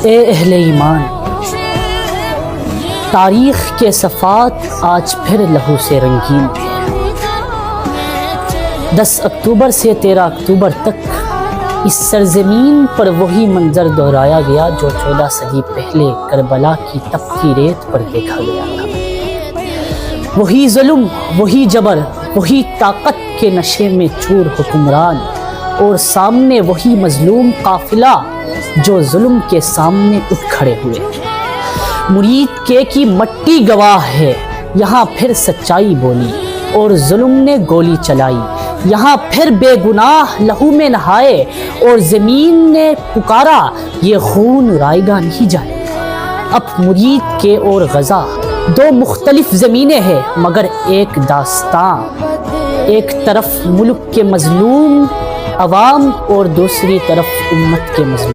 اے اہل ایمان، تاریخ کے صفحات آج پھر لہو سے رنگین ہیں۔ 10 اکتوبر سے 13 اکتوبر تک اس سرزمین پر وہی منظر دہرایا گیا جو 14 صدی پہلے کربلا کی تپتی ریت پر دیکھا گیا تھا۔ وہی ظلم، وہی جبر، وہی طاقت کے نشے میں چور حکمران، اور سامنے وہی مظلوم قافلہ جو ظلم کے سامنے اٹھ کھڑے ہوئے۔ مرید کے کی مٹی گواہ ہے، یہاں پھر سچائی بولی اور ظلم نے گولی چلائی، یہاں پھر بے گناہ لہو میں نہائے اور زمین نے پکارا یہ خون رائے گا نہیں جائے۔ اب مرید کے اور غزہ دو مختلف زمینیں ہیں مگر ایک داستان، ایک طرف ملک کے مظلوم عوام اور دوسری طرف امت کے مظلوم۔